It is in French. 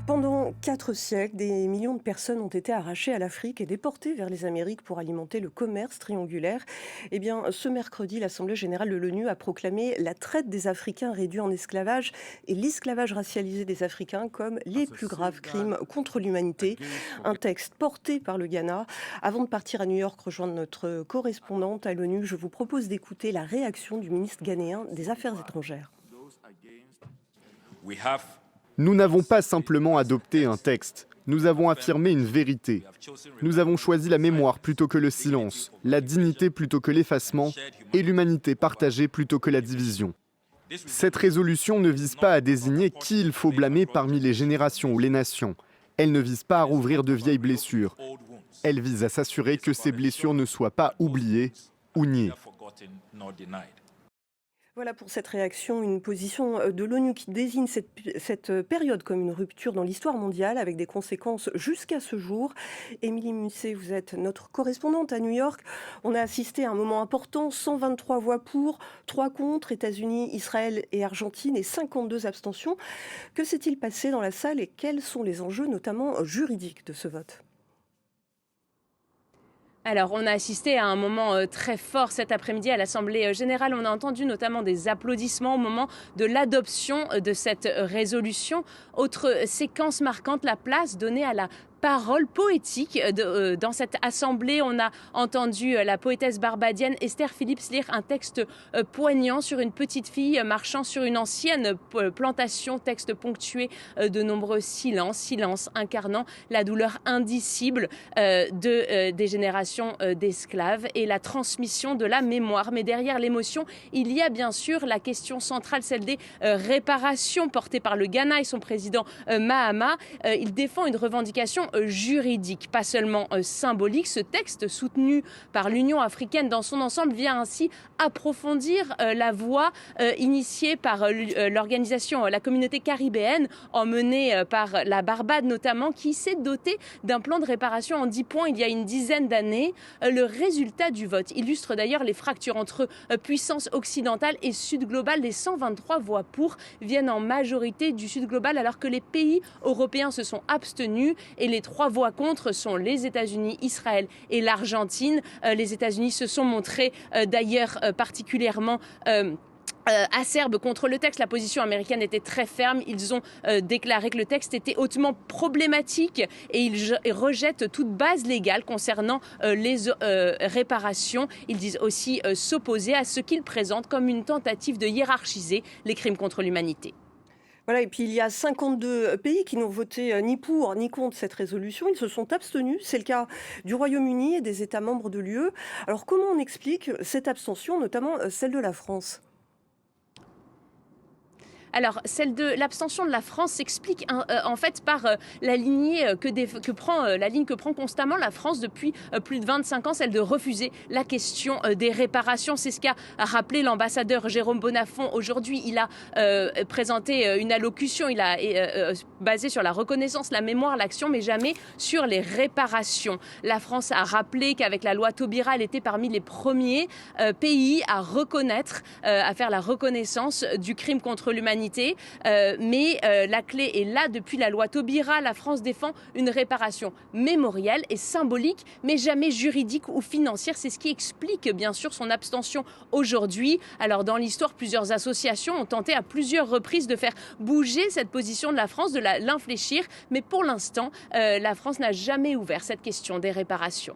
Pendant 4 siècles, des millions de personnes ont été arrachées à l'Afrique et déportées vers les Amériques pour alimenter le commerce triangulaire. Eh bien, ce mercredi, l'Assemblée générale de l'ONU a proclamé la traite des Africains réduits en esclavage et l'esclavage racialisé des Africains comme les plus graves crimes contre l'humanité. Un texte porté par le Ghana. Avant de partir à New York rejoindre notre correspondante à l'ONU, je vous propose d'écouter la réaction du ministre ghanéen des Affaires étrangères. Nous n'avons pas simplement adopté un texte, nous avons affirmé une vérité. Nous avons choisi la mémoire plutôt que le silence, la dignité plutôt que l'effacement et l'humanité partagée plutôt que la division. Cette résolution ne vise pas à désigner qui il faut blâmer parmi les générations ou les nations. Elle ne vise pas à rouvrir de vieilles blessures. Elle vise à s'assurer que ces blessures ne soient pas oubliées ou niées. Voilà pour cette réaction, une position de l'ONU qui désigne cette période comme une rupture dans l'histoire mondiale avec des conséquences jusqu'à ce jour. Émilie Musset, vous êtes notre correspondante à New York. On a assisté à un moment important, 123 voix pour, 3 contre, États-Unis, Israël et Argentine et 52 abstentions. Que s'est-il passé dans la salle et quels sont les enjeux notamment juridiques de ce vote ? Alors, on a assisté à un moment très fort cet après-midi à l'Assemblée générale. On a entendu notamment des applaudissements au moment de l'adoption de cette résolution. Autre séquence marquante, la place donnée à la parole poétique dans cette assemblée. On a entendu la poétesse barbadienne Esther Phillips lire un texte poignant sur une petite fille marchant sur une ancienne plantation, texte ponctué de nombreux silences incarnant la douleur indicible des générations d'esclaves et la transmission de la mémoire. Mais derrière l'émotion, il y a bien sûr la question centrale, celle des réparations portée par le Ghana et son président Mahama. Il défend une revendication juridique, pas seulement symbolique. Ce texte, soutenu par l'Union africaine dans son ensemble, vient ainsi approfondir la voie initiée par l'organisation, la communauté caribéenne, emmenée par la Barbade notamment, qui s'est dotée d'un plan de réparation en 10 points il y a une dizaine d'années. Le résultat du vote illustre d'ailleurs les fractures entre puissance occidentale et sud global. Les 123 voix pour viennent en majorité du sud global, alors que les pays européens se sont abstenus et les 3 voix contre sont les États-Unis, Israël et l'Argentine. Les États-Unis se sont montrés d'ailleurs particulièrement acerbes contre le texte. La position américaine était très ferme. Ils ont déclaré que le texte était hautement problématique et ils rejettent toute base légale concernant les réparations. Ils disent aussi s'opposer à ce qu'ils présentent comme une tentative de hiérarchiser les crimes contre l'humanité. Voilà, et puis il y a 52 pays qui n'ont voté ni pour ni contre cette résolution. Ils se sont abstenus. C'est le cas du Royaume-Uni et des États membres de l'UE. Alors comment on explique cette abstention, notamment celle de la France ? Alors, l'abstention de la France s'explique en fait par la ligne que prend constamment la France depuis plus de 25 ans, celle de refuser la question des réparations. C'est ce qu'a rappelé l'ambassadeur Jérôme Bonafont aujourd'hui. Il a présenté une allocution, il a basé sur la reconnaissance, la mémoire, l'action, mais jamais sur les réparations. La France a rappelé qu'avec la loi Taubira, elle était parmi les premiers pays à reconnaître, à faire la reconnaissance du crime contre l'humanité. Mais la clé est là. Depuis la loi Taubira, la France défend une réparation mémorielle et symbolique, mais jamais juridique ou financière. C'est ce qui explique bien sûr son abstention aujourd'hui. Alors dans l'histoire, plusieurs associations ont tenté à plusieurs reprises de faire bouger cette position de la France, de l'infléchir. Mais pour l'instant, la France n'a jamais ouvert cette question des réparations.